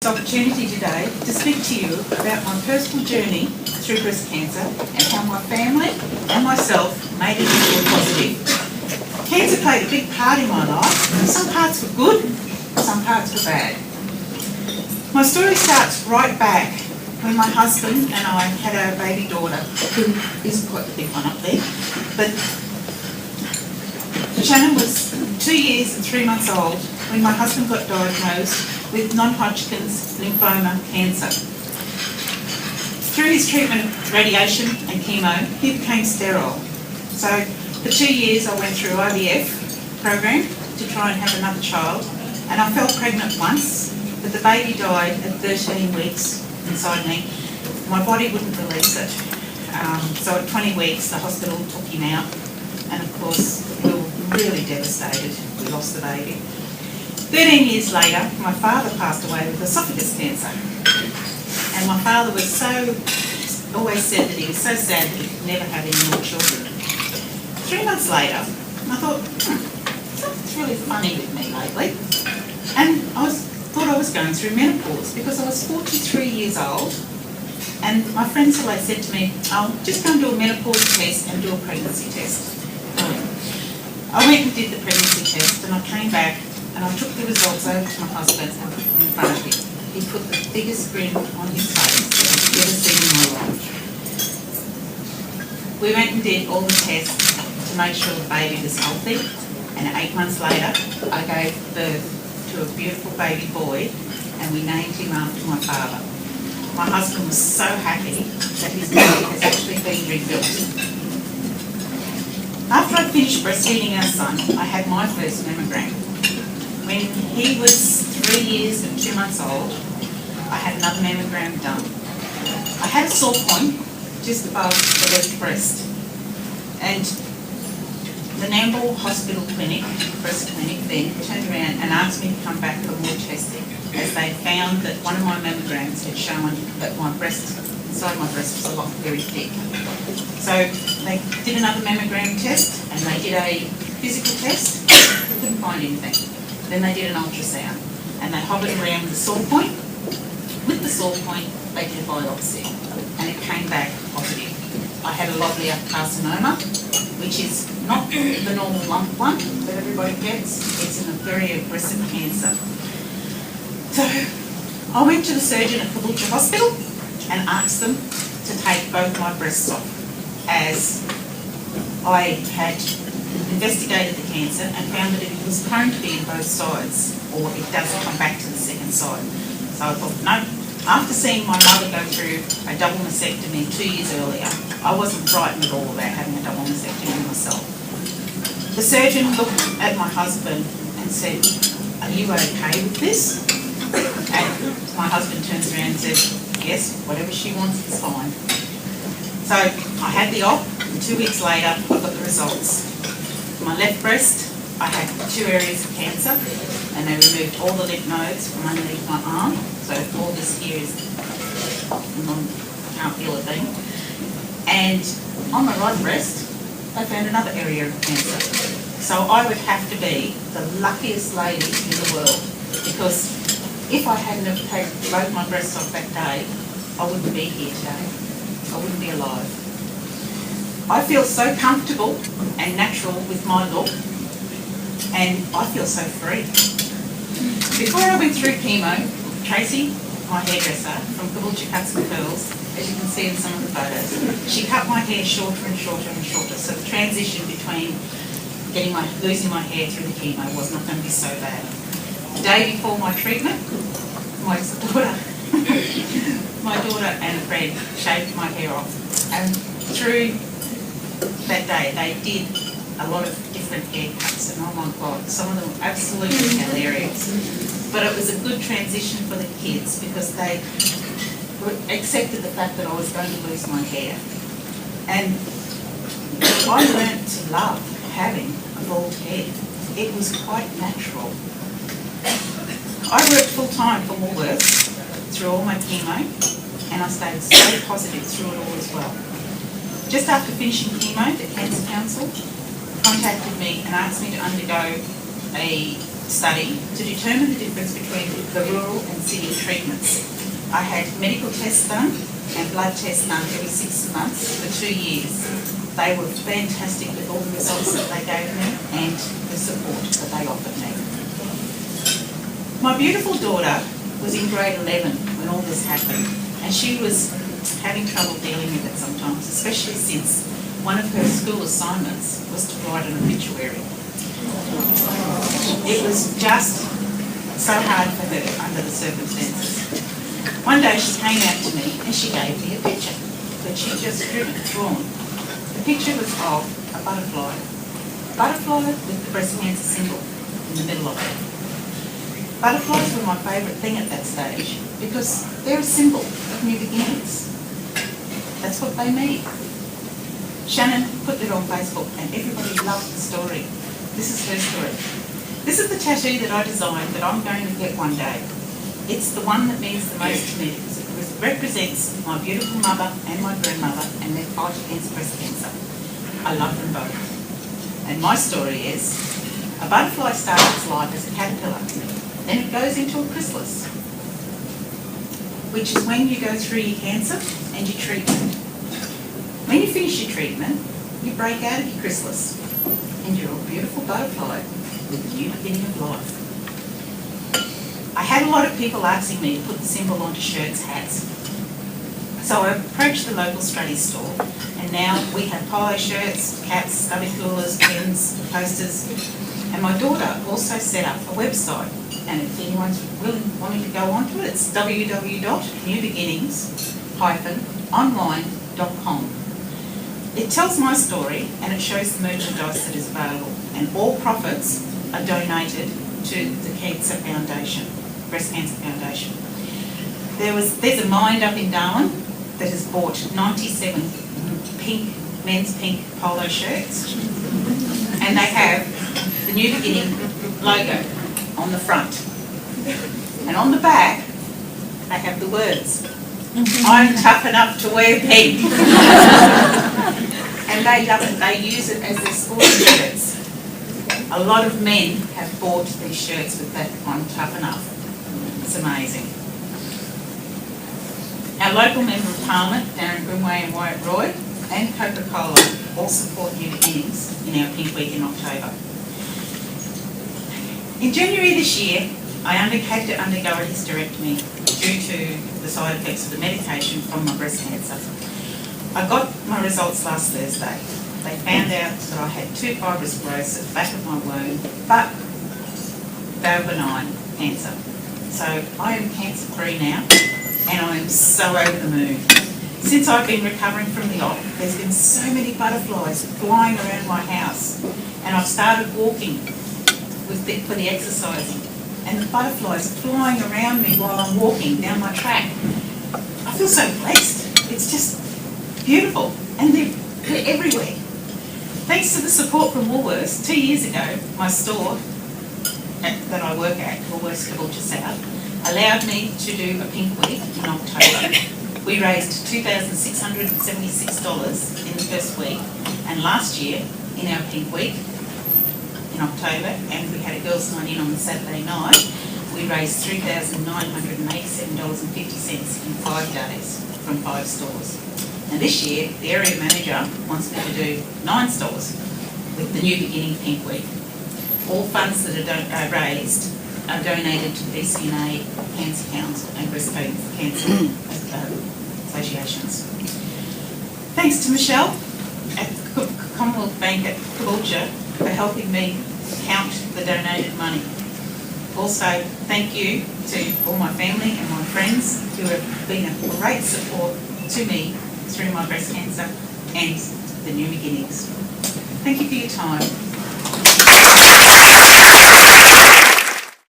Opportunity today to speak to you about my personal journey through breast cancer and how my family and myself made it into a positive. Cancer played a big part in my life. Some parts were good, some parts were bad. My story starts right back when my husband and I had our baby daughter, who is quite the big one up there, but Shannon was 2 years and 3 months old when my husband got diagnosed with non-Hodgkin's lymphoma cancer. Through his treatment of radiation and chemo, he became sterile. So for 2 years I went through IVF program to try and have another child, and I fell pregnant once, but the baby died at 13 weeks inside me. My body wouldn't release it. So at 20 weeks the hospital took him out, and of course we were really devastated. We lost the baby. 13 years later, my father passed away with esophagus cancer. And my father was always said that he was so sad that he could never have any more children. 3 months later, I thought, something's really funny with me lately. And thought I was going through menopause because I was 43 years old. And my friends always said to me, oh, just go and do a menopause test and do a pregnancy test. I went and did the pregnancy test, and I came back and I took the results over to my husband and put them in front of him. He put the biggest grin on his face that I've ever seen in my life. We went and did all the tests to make sure the baby was healthy, and 8 months later I gave birth to a beautiful baby boy, and we named him after my father. My husband was so happy that his body has actually been rebuilt. After I finished breastfeeding our son, I had my first mammogram. When he was 3 years and 2 months old, I had another mammogram done. I had a sore point just above the left breast, and the Nambour Hospital Clinic, breast clinic, then turned around and asked me to come back for more testing, as they found that one of my mammograms had shown that my breast, inside my breast, was a lot very thick. So they did another mammogram test, and they did a physical test. They couldn't find anything. Then they did an ultrasound, and they hovered around the sore point. With the sore point, they did a biopsy, and it came back positive. I had a lobular carcinoma, which is not the normal lump one that everybody gets. It's a very aggressive cancer. So I went to the surgeon at Caboolture Hospital and asked them to take both my breasts off, as I had investigated the cancer and found that it was prone to be in both sides, or it doesn't come back to the second side. So I thought, no. After seeing my mother go through a double mastectomy 2 years earlier, I wasn't frightened at all about having a double mastectomy myself. The surgeon looked at my husband and said, are you okay with this? And my husband turns around and says, yes, whatever she wants is fine. So I had the op, and 2 weeks later I got the results. My left breast, I had 2 areas of cancer, and they removed all the lymph nodes from underneath my arm. So all this here is, I can't feel a thing. And on my right breast, they found another area of cancer. So I would have to be the luckiest lady in the world, because if I hadn't have taken both my breasts off that day, I wouldn't be here today. I wouldn't be alive. I feel so comfortable and natural with my look, and I feel so free. Before I went through chemo, Tracy, my hairdresser from Caboolture Cuts and Curls, as you can see in some of the photos, she cut my hair shorter and shorter and shorter, so the transition between losing my hair through the chemo was not going to be so bad. The day before my treatment, my daughter and a friend shaved my hair off, and through that day they did a lot of different haircuts, and oh my God, some of them were absolutely hilarious. But it was a good transition for the kids, because they accepted the fact that I was going to lose my hair. And I learned to love having a bald head. It was quite natural. I worked full time for Woolworths through all my chemo, and I stayed so positive through it all as well. Just after finishing chemo, the Cancer Council contacted me and asked me to undergo a study to determine the difference between the rural and city treatments. I had medical tests done and blood tests done every 6 months for 2 years. They were fantastic with all the results that they gave me and the support that they offered me. My beautiful daughter was in grade 11 when all this happened, and she was having trouble dealing with it sometimes, especially since one of her school assignments was to write an obituary. It was just so hard for her under the circumstances. One day she came out to me and she gave me a picture that she just drawn. The picture was of a butterfly. A butterfly with the breast cancer symbol in the middle of it. Butterflies were my favourite thing at that stage because they're a symbol of new beginnings. That's what they mean. Shannon put it on Facebook and everybody loved the story. This is her story. This is the tattoo that I designed that I'm going to get one day. It's the one that means the most to me because it represents my beautiful mother and my grandmother and their fight against breast cancer. I love them both. And my story is, a butterfly starts its life as a caterpillar. Then it goes into a chrysalis, which is when you go through your cancer and your treatment. When you finish your treatment, you break out of your chrysalis and you're a beautiful butterfly with a new beginning of life. I had a lot of people asking me to put the symbol onto shirts, hats. So I approached the local Strutty store, and now we have polo shirts, caps, stubby coolers, pins, posters. And my daughter also set up a website, and if anyone's wanting to go onto it, it's www.newbeginnings-online.com. It tells my story and it shows the merchandise that is available, and all profits are donated to the Cancer Foundation, Breast Cancer Foundation. There's a mind up in Darwin that has bought 97 men's pink polo shirts, and they have the New Beginning logo on the front. And on the back, they have the words, I'm tough enough to wear pink. And they love it, they use it as their sporting shirts. A lot of men have bought these shirts with that, I'm tough enough. It's amazing. Our local Member of Parliament, Darren Grimway and Wyatt Roy, and Coca-Cola all support New Beginnings in our Pink Week in October. In January this year, I had to undergo a hysterectomy due to the side effects of the medication from my breast cancer. I got my results last Thursday. They found out that I had 2 fibrous growths at the back of my womb, but they were benign cancer. So I am cancer-free now, and I am so over the moon. Since I've been recovering from the op, there's been so many butterflies flying around my house, and I've started walking for the exercising, and the butterflies are flying around me while I'm walking down my track. I feel so blessed. It's just beautiful, and they're everywhere. Thanks to the support from Woolworths, 2 years ago, my store that I work at, Woolworths Caboolture South, allowed me to do a Pink Week in October. We raised $2,676 in the first week, and last year, in our Pink Week in October, and we had a girls' night in on the Saturday night, we raised $3,987.50 in 5 days from 5 stores. And this year, the area manager wants me to do 9 stores with the New Beginning Pink Week. All funds that are raised are donated to BCNA, Cancer Council and Breast Cancer Associations. Thanks to Michelle at the Commonwealth Bank at Caboolture for helping me count the donated money. Also, thank you to all my family and my friends who have been a great support to me through my breast cancer and the New Beginnings. Thank you for your time.